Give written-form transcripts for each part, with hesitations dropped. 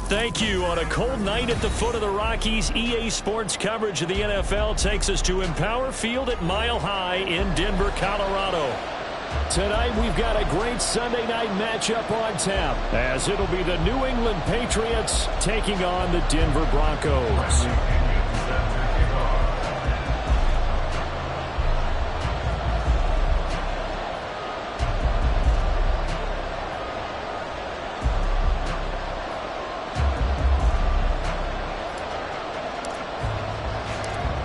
Thank you. On a cold night at the foot of the Rockies, EA Sports coverage of the NFL takes us to Empower Field at Mile High in Denver, Colorado. Tonight we've got a great Sunday night matchup on tap, as it'll be the New England Patriots taking on the Denver Broncos.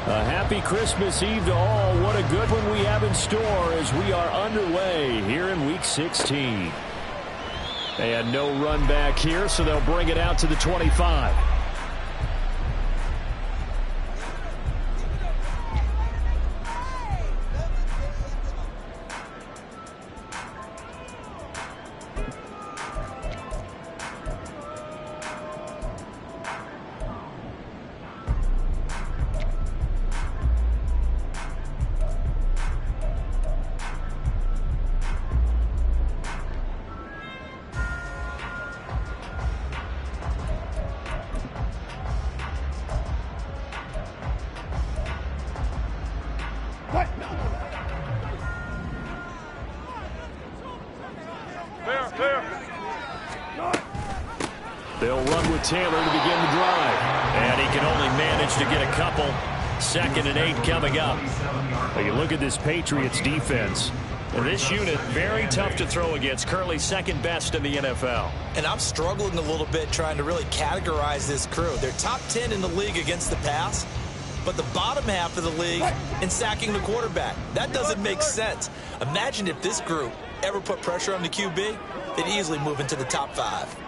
A happy Christmas Eve to all. What a good one we have in store as we are underway here in Week 16. And no run back here, so they'll bring it out to the 25. They'll run with Taylor to begin the drive. And he can only manage to get a couple. 2nd and 8 coming up. Well, you look at this Patriots defense. And this unit, very tough to throw against. Currently second best in the NFL. And I'm struggling a little bit trying to really categorize this crew. They're top 10 in the league against the pass, but the bottom half of the league in sacking the quarterback. That doesn't make sense. Imagine if this group ever put pressure on the QB, they'd easily move into the top 5.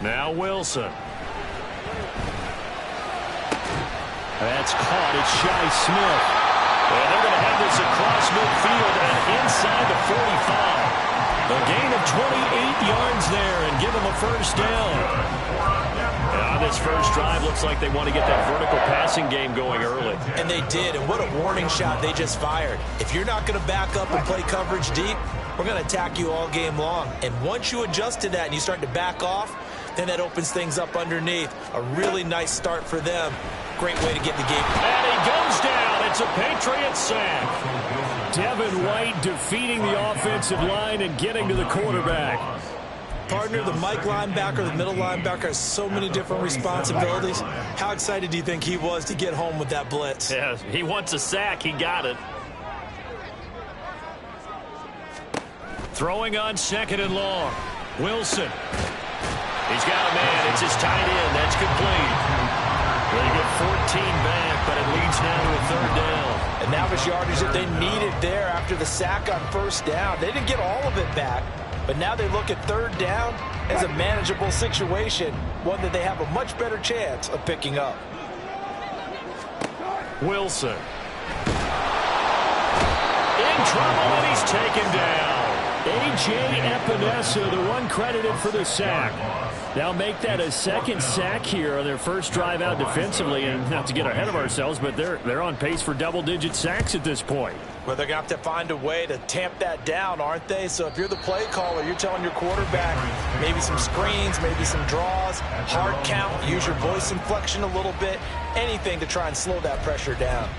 Now Wilson. That's caught. It's Shi Smith. And they're going to have this across midfield and inside the 45. A gain of 28 yards there and give them a first down. Now this first drive looks like they want to get that vertical passing game going early. And they did, and what a warning shot they just fired. If you're not going to back up and play coverage deep, we're going to attack you all game long. And once you adjust to that and you start to back off, then that opens things up underneath. A really nice start for them. Great way to get the game. And he goes down. It's a Patriots sack. Devin White defeating the offensive line and getting to the quarterback. Partner, the Mike linebacker, the middle linebacker has so many different responsibilities. How excited do you think he was to get home with that blitz? Yeah, he wants a sack. He got it. Throwing on 2nd and long. Wilson. He's got a man. It's his tight end. That's complete. They get 14 back, but it leads now to a 3rd down. And that was yardage that they needed there after the sack on 1st down. They didn't get all of it back, but now they look at 3rd down as a manageable situation, one that they have a much better chance of picking up. Wilson. In trouble, and he's taken down. A.J. Epinesa, the one credited for the sack. They'll make that a 2nd sack here on their first drive out defensively. And not to get ahead of ourselves, but they're on pace for double-digit sacks at this point. Well, they're going to have to find a way to tamp that down, aren't they? So if you're the play caller, you're telling your quarterback maybe some screens, maybe some draws, hard count, use your voice inflection a little bit, anything to try and slow that pressure down.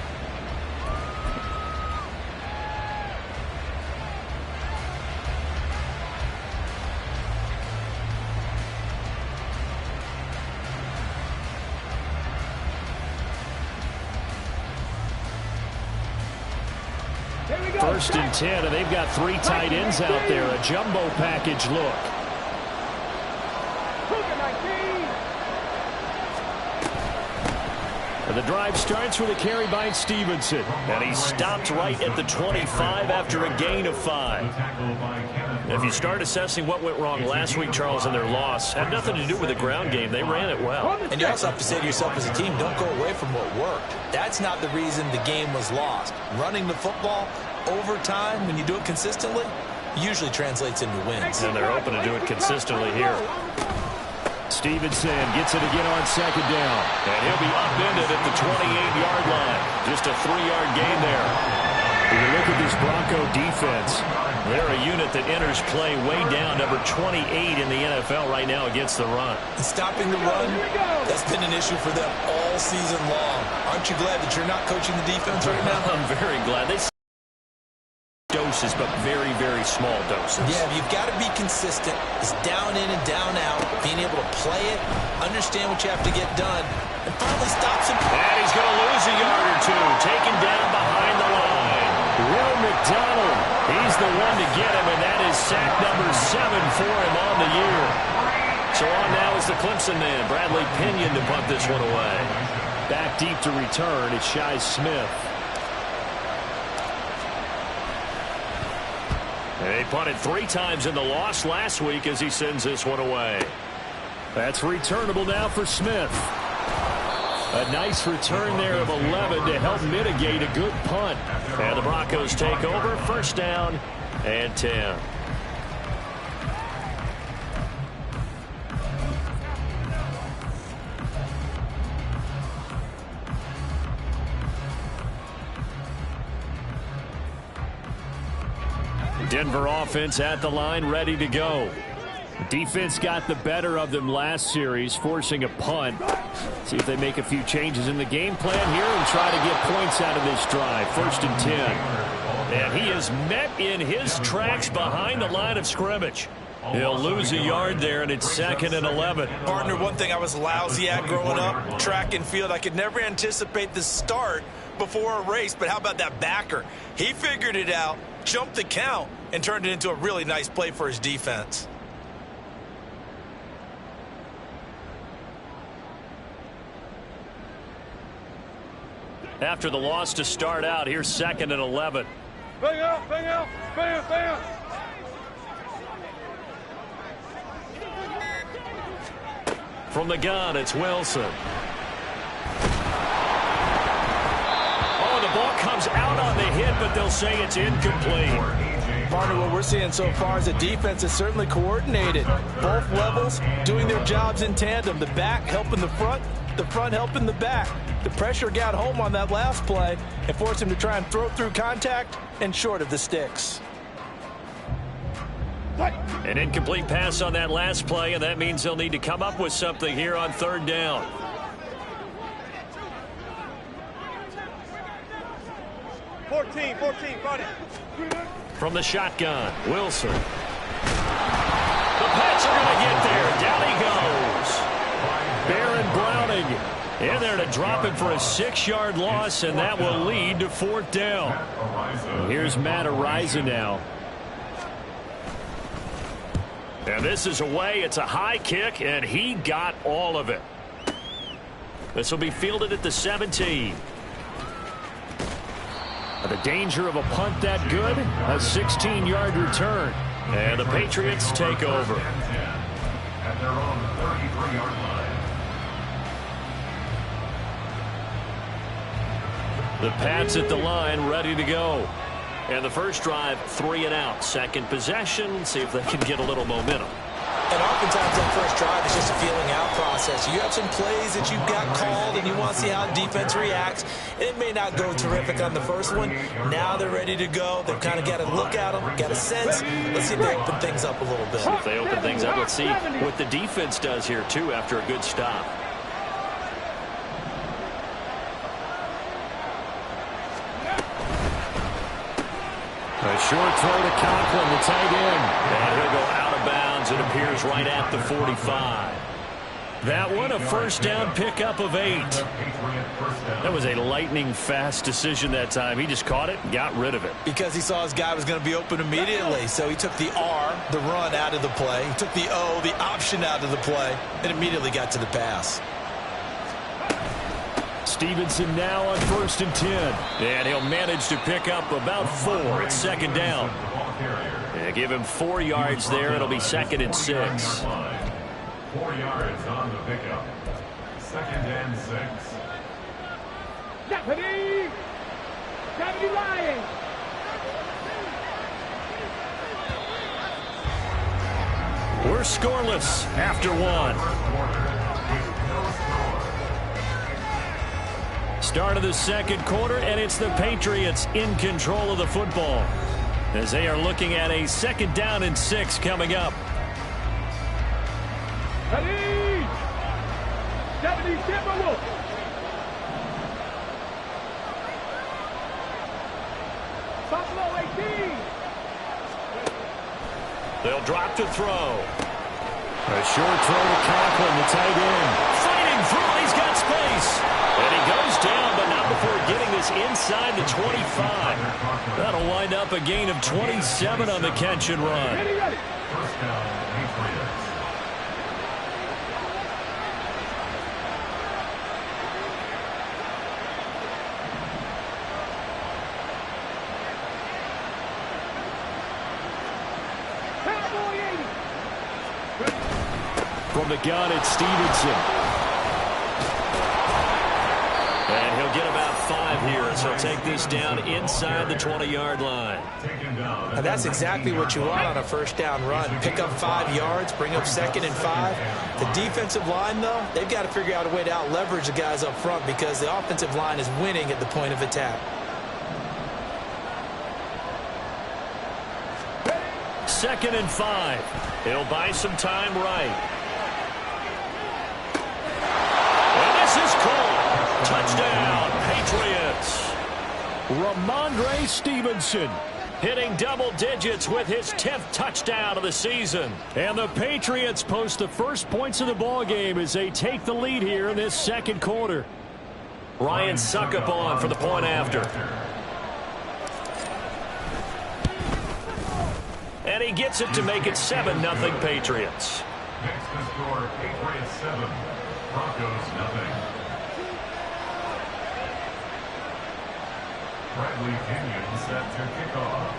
First and 10, and they've got 3 tight ends out there. A jumbo package look. And the drive starts with a carry by Stevenson. And he stopped right at the 25 after a gain of 5. If you start assessing what went wrong last week, Charles, in their loss, had nothing to do with the ground game. They ran it well. And you also have to say to yourself as a team, don't go away from what worked. That's not the reason the game was lost. Running the football over time, when you do it consistently, usually translates into wins. And they're open to do it consistently here. Stevenson gets it again on 2nd down. And he'll be upended at the 28-yard line. Just a 3-yard gain there. When you look at this Bronco defense, they're a unit that enters play way down, number 28 in the NFL right now against the run. Stopping the run, that's been an issue for them all season long. Aren't you glad that you're not coaching the defense right now? I'm very glad. They doses, but very, very small doses. Yeah, you've got to be consistent. It's down in and down out, being able to play it, understand what you have to get done, and finally stops him. And he's going to lose a yard or two, taken down behind the line. Will McDonald, he's the one to get him, and that is sack number 7 for him on the year. So on now is the Clemson man, Bradley Pinion, to punt this one away. Back deep to return, it's Shi Smith. They punted 3 times in the loss last week as he sends this one away. That's returnable now for Smith. A nice return there of 11 to help mitigate a good punt. And the Broncos take over, first down and 10. Denver offense at the line, ready to go. Defense got the better of them last series, forcing a punt. See if they make a few changes in the game plan here and try to get points out of this drive. First and 10. And he is met in his tracks behind the line of scrimmage. He'll lose a yard there, and it's 2nd and 11. Partner, one thing I was lousy at growing up, track and field, I could never anticipate the start before a race, but how about that backer? He figured it out, jumped the count, and turned it into a really nice play for his defense. After the loss to start out, here's 2nd and 11. Bang out, bang out, bang out, bang out. From the gun, it's Wilson. Oh, the ball comes out on the hit, but they'll say it's incomplete. Partner, what we're seeing so far is the defense is certainly coordinated. Both levels doing their jobs in tandem. The back helping the front helping the back. The pressure got home on that last play and forced him to try and throw through contact and short of the sticks. An incomplete pass on that last play, and that means they'll need to come up with something here on 3rd down. Fourteen, buddy. From the shotgun, Wilson. The Pats are going to get there. Down he goes. Baron Browning in there to drop it for a 6-yard loss, and that will lead to 4th down. Here's Matt Araiza now. And this is away. It's a high kick, and he got all of it. This will be fielded at the 17. The danger of a punt that good, a 16-yard return. And the Patriots take over. At their own 33-yard line. The Pats at the line, ready to go. And the first drive, 3 and out. Second possession, see if they can get a little momentum. And oftentimes that first drive is just a feeling out process. You have some plays that you've got called and you want to see how defense reacts. It may not go terrific on the first one. Now they're ready to go. They've kind of got to look at them, got a sense. Let's see if they open things up a little bit. If they open things up, let's see what the defense does here, too, after a good stop. A short throw to Conklin, the tight end. And he'll go out of bounds. It appears right at the 45. That one, a first down pickup of 8. That was a lightning-fast decision that time. He just caught it and got rid of it. Because he saw his guy was going to be open immediately. So he took the R, the run, out of the play. He took the O, the option, out of the play, and immediately got to the pass. Stevenson now on 1st and 10. And he'll manage to pick up about 4. It's 2nd down. And give him 4 yards there. It'll be 2nd and 6. 4 yards on the pickup. 2nd and 6. Deputy! Deputy Lying! We're scoreless after 1. Start of the second quarter, and it's the Patriots in control of the football as they are looking at a 2nd down and 6 coming up. Ready? Deputy Timberwolf. Buffalo 18. They'll drop to throw. A short throw to Conklin, the tight end. Fighting through, he's got space. And he goes down, but not before getting this inside the 25. That'll wind up a gain of 27 on the catch and run. Ready, ready. First down, Patriots. Cowboy 80. From the gun, it's Stevenson. And he'll get about 5 here as he'll take this down inside the 20-yard line. Now that's exactly what you want on a first down run. Pick up 5 yards, bring up 2nd and 5. The defensive line, though, they've got to figure out a way to out-leverage the guys up front because the offensive line is winning at the point of attack. 2nd and 5. He'll buy some time right. And this is caught. Touchdown, Patriots. Ramondre Stevenson hitting double digits with his 10th touchdown of the season. And the Patriots post the first points of the ball game as they take the lead here in this second quarter. Ryan Suckup on for the point after. And he gets it to make it 7-0 Patriots. Next to score, Patriots 7, Broncos 0. Bradley Pinion set to kick off.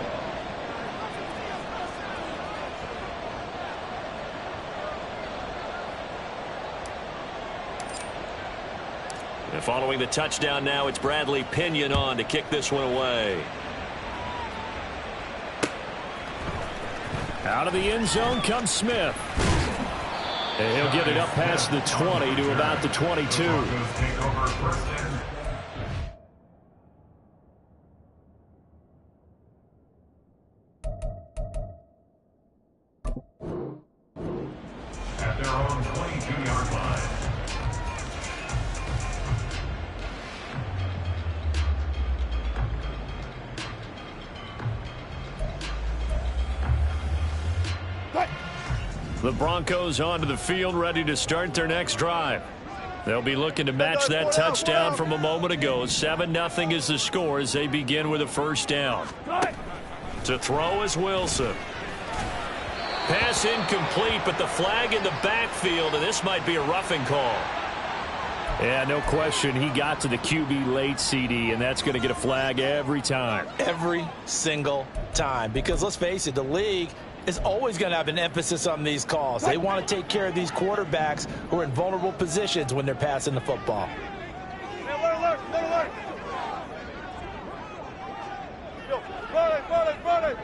And following the touchdown now, it's Bradley Pinion on to kick this one away. Out of the end zone comes Smith. And he'll get it up past the 20 to about the 22. Broncos take over first and at their own 22-yard line. The Broncos onto the field, ready to start their next drive. They'll be looking to match that touchdown from a moment ago. 7-0 is the score as they begin with a first down. To throw is Wilson. Pass incomplete, but the flag in the backfield, and this might be a roughing call. Yeah, no question. He got to the QB late, CD, and that's going to get a flag every time. Every single time. Because let's face it, the league is always going to have an emphasis on these calls. They want to take care of these quarterbacks who are in vulnerable positions when they're passing the football. Alert. Run it.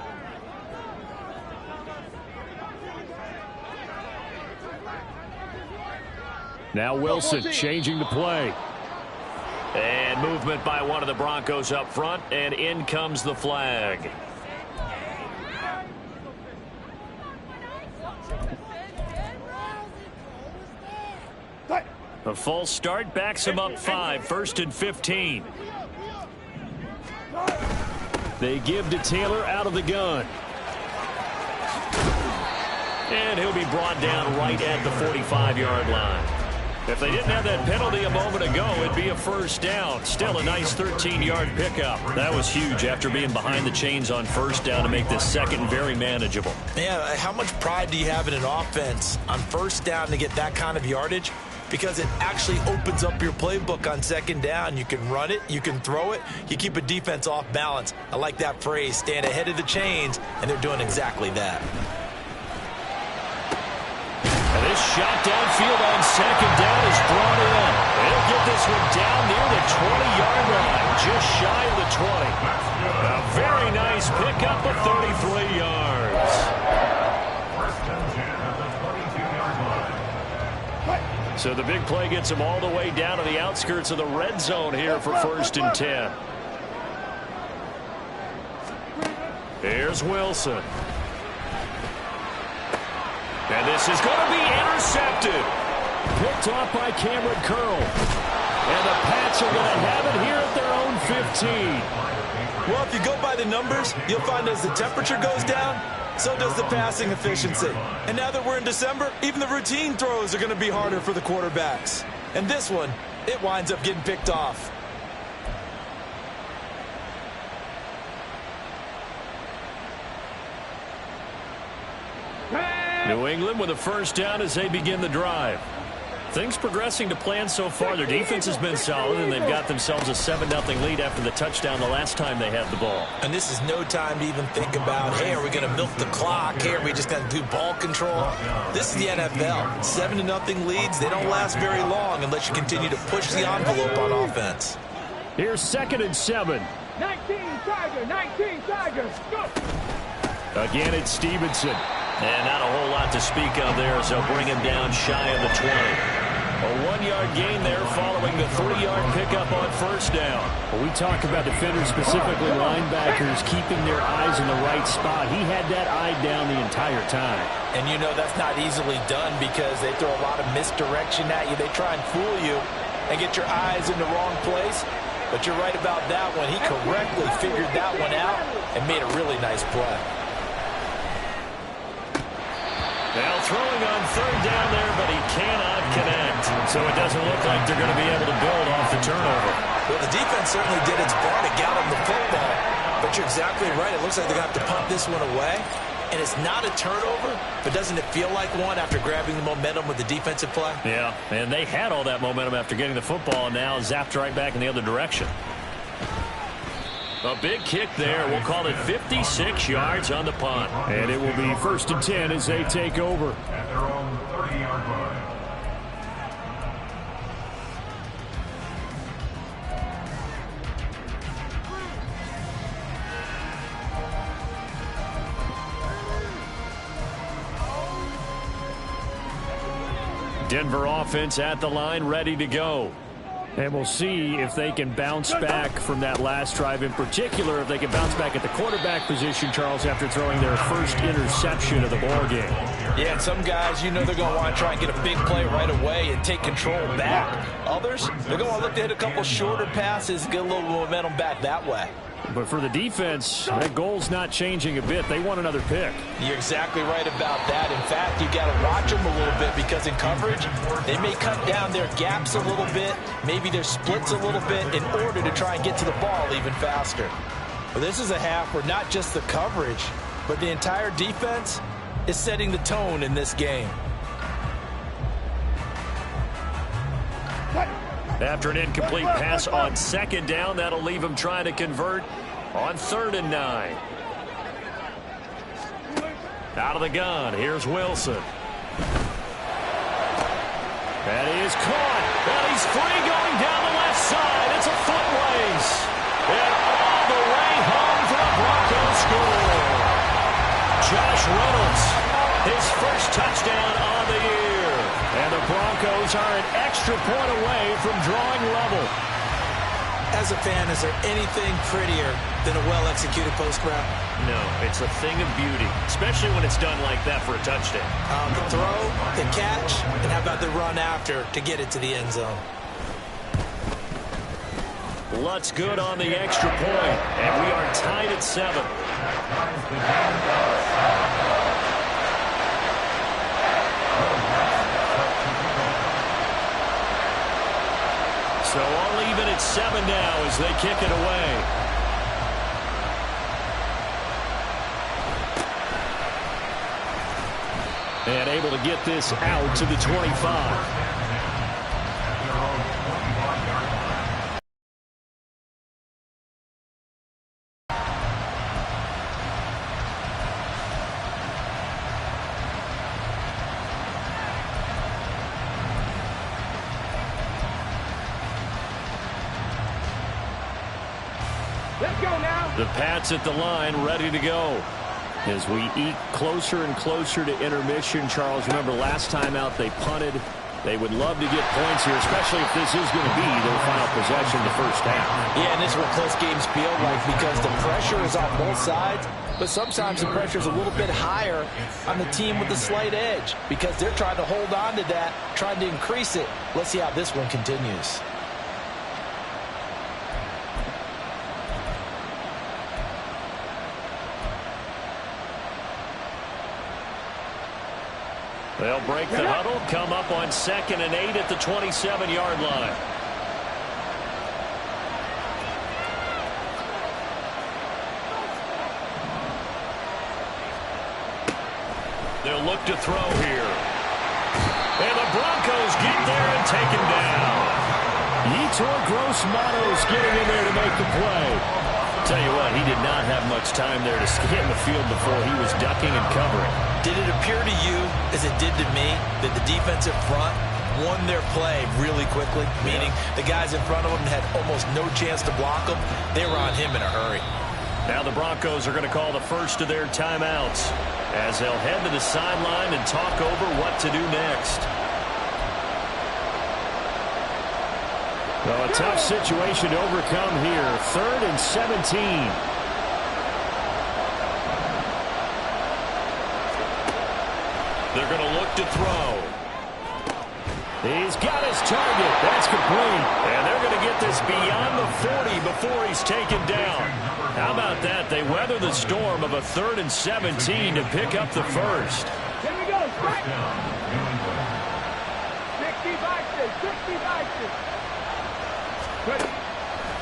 Now Wilson changing the play. And movement by one of the Broncos up front, and in comes the flag. A false start backs him up 5, 1st and 15. They give to Taylor out of the gun. And he'll be brought down right at the 45-yard line. If they didn't have that penalty a moment ago, it'd be a first down. Still a nice 13-yard pickup. That was huge after being behind the chains on first down to make this second very manageable. Yeah, how much pride do you have in an offense on first down to get that kind of yardage? Because it actually opens up your playbook on second down. You can run it, you can throw it, you keep a defense off balance. I like that phrase, stand ahead of the chains, and they're doing exactly that. And this shot downfield on second down is brought in. They'll get this one down near the 20-yard line, just shy of the 20. A very nice pickup of 33 yards. First and 10 at the 22-yard line. So the big play gets him all the way down to the outskirts of the red zone here for 1st and 10. Here's Wilson. And this is going to be intercepted. Picked off by Cameron Curl. And the Pats are going to have it here at their own 15. Well, if you go by the numbers, you'll find as the temperature goes down, so does the passing efficiency. And now that we're in December, even the routine throws are going to be harder for the quarterbacks. And this one, it winds up getting picked off. New England with a 1st down as they begin the drive. Things progressing to plan so far. Their defense has been solid, and they've got themselves a 7-0 lead after the touchdown the last time they had the ball. And this is no time to even think about, hey, are we going to milk the clock? Hey, are we just going to do ball control? This is the NFL. 7-0 leads, they don't last very long unless you continue to push the envelope on offense. Here's 2nd and 7. 19 Tiger, 19 Tiger, go! Again, it's Stevenson. And not a whole lot to speak of there, so bring him down shy of the 20. A 1-yard gain there following the 3-yard pickup on 1st down. Well, we talk about defenders, specifically linebackers, keeping their eyes in the right spot. He had that eye down the entire time. And you know that's not easily done because they throw a lot of misdirection at you. They try and fool you and get your eyes in the wrong place. But you're right about that one. He correctly figured that one out and made a really nice play. Now throwing on 3rd down there, but he cannot connect. So it doesn't look like they're going to be able to build off the turnover. Well, the defense certainly did its part to get him the football. But you're exactly right. It looks like they're going to have to punt this one away. And it's not a turnover, but doesn't it feel like one after grabbing the momentum with the defensive play? Yeah, and they had all that momentum after getting the football, and now zapped right back in the other direction. A big kick there. We'll call it 56 yards on the punt. And it will be 1st and 10 as they take over. At their own 30-yard line. Denver offense at the line, ready to go. And we'll see if they can bounce back from that last drive, in particular, if they can bounce back at the quarterback position, Charles, after throwing their first interception of the ball game. Yeah, and some guys, you know they're going to want to try and get a big play right away and take control back. Others, they're going to look to hit a couple shorter passes, get a little momentum back that way. But for the defense, that goal's not changing a bit. They want another pick. You're exactly right about that. In fact, you got to watch them a little bit because in coverage, they may cut down their gaps a little bit, maybe their splits a little bit in order to try and get to the ball even faster. Well, this is a half where not just the coverage, but the entire defense is setting the tone in this game. After an incomplete pass on 2nd down, that'll leave him trying to convert on 3rd and 9. Out of the gun, here's Wilson. And he is caught. And he's free going down the left side. It's a foot race. And all the way home for the Broncos score. Josh Reynolds, his first touchdown on the year. And the Broncos are an extra point away from drawing level. As a fan, is there anything prettier than a well-executed post route? No, it's a thing of beauty, especially when it's done like that for a touchdown. The throw, the catch, and how about the run after to get it to the end zone? Lutz good on the extra point, and we are tied at 7. So all even at 7 now as they kick it away. And able to get this out to the 25. Let's go now. The Pats at the line, ready to go. As we eke closer and closer to intermission, Charles, remember last time out they punted They would love to get points here, especially if this is going to be their final possession of the first half. Yeah, and this is what close games feel like because the pressure is on both sides, but sometimes the pressure is a little bit higher on the team with the slight edge because they're trying to hold on to that, trying to increase it. Let's see how this one continues. They'll break the huddle, come up on 2nd and 8 at the 27-yard line. They'll look to throw here. And the Broncos get there and take him down. Yetur Gross-Matos getting in there to make the play. Tell you what, he did not have much time there to scan the field before he was ducking and covering. Did it appear to you, as it did to me, that the defensive front won their play really quickly? Meaning the guys in front of them had almost no chance to block them. They were on him in a hurry. Now the Broncos are going to call the first of their timeouts as they'll head to the sideline and talk over what to do next. Well, a tough situation to overcome here. 3rd and 17. They're going to look to throw. He's got his target. That's complete. And they're going to get this beyond the 40 before he's taken down. How about that? They weather the storm of a 3rd and 17 to pick up the first. Here we go. Strike. 60-60.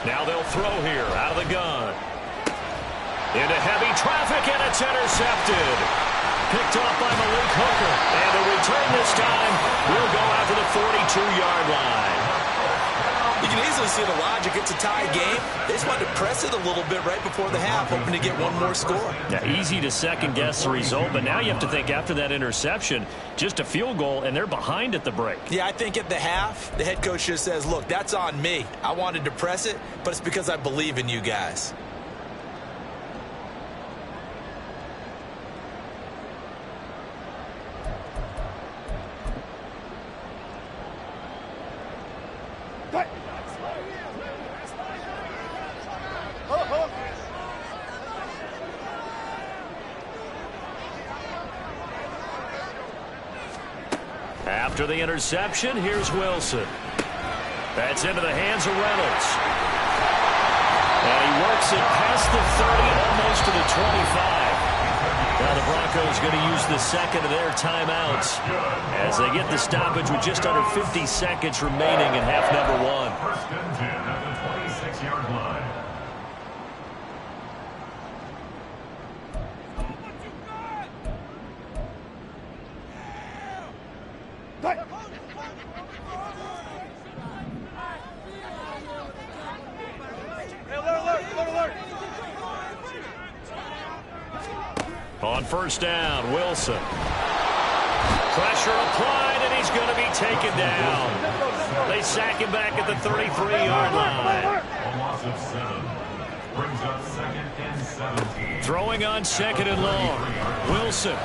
Now they'll throw here out of the gun. Into heavy traffic, and it's intercepted. Picked off by Malik Hooker. And the return this time will go out to the 42-yard line. You can easily see the logic. It's a tie game. They just wanted to press it a little bit right before the half, hoping to get one more score. Yeah, easy to second-guess the result, but now you have to think after that interception, just a field goal, and they're behind at the break. Yeah, I think at the half, the head coach just says, look, that's on me. I wanted to press it, but it's because I believe in you guys. After the interception, here's Wilson. That's into the hands of Reynolds. And he works it past the 30, almost to the 25. Now the Broncos going to use the second of their timeouts as they get the stoppage with just under 50 seconds remaining in half number 1. 1st and 10 at the 26-yard line. On 1st down, Wilson. Pressure applied, and he's going to be taken down. They sack him back at the 33-yard line. A loss of 7. Brings up 2nd and 17. Throwing on 2nd and long. Wilson. And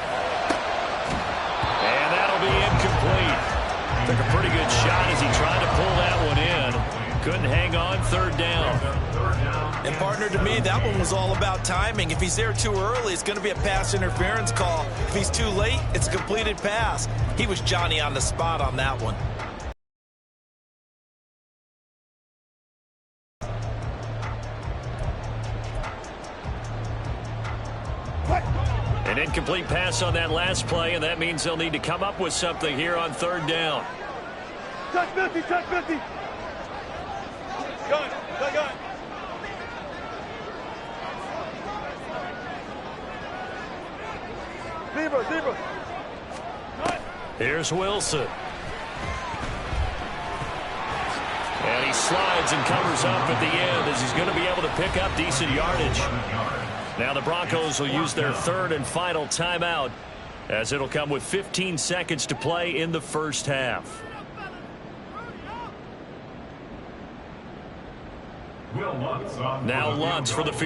that'll be incomplete. Took a pretty good shot as he tried to pull that one in. Couldn't hang on. 3rd down. And partner, to me, that one was all about timing. If he's there too early, it's going to be a pass interference call. If he's too late, it's a completed pass. He was Johnny on the spot on that one. An incomplete pass on that last play, and that means they'll need to come up with something here on 3rd down. Touch 50, touch 50. Gun. Zebra. Here's Wilson. And he slides and covers up at the end as he's going to be able to pick up decent yardage. Now the Broncos will use their 3rd and final timeout as it'll come with 15 seconds to play in the first half. Will Lutz on Now Lutz for the field.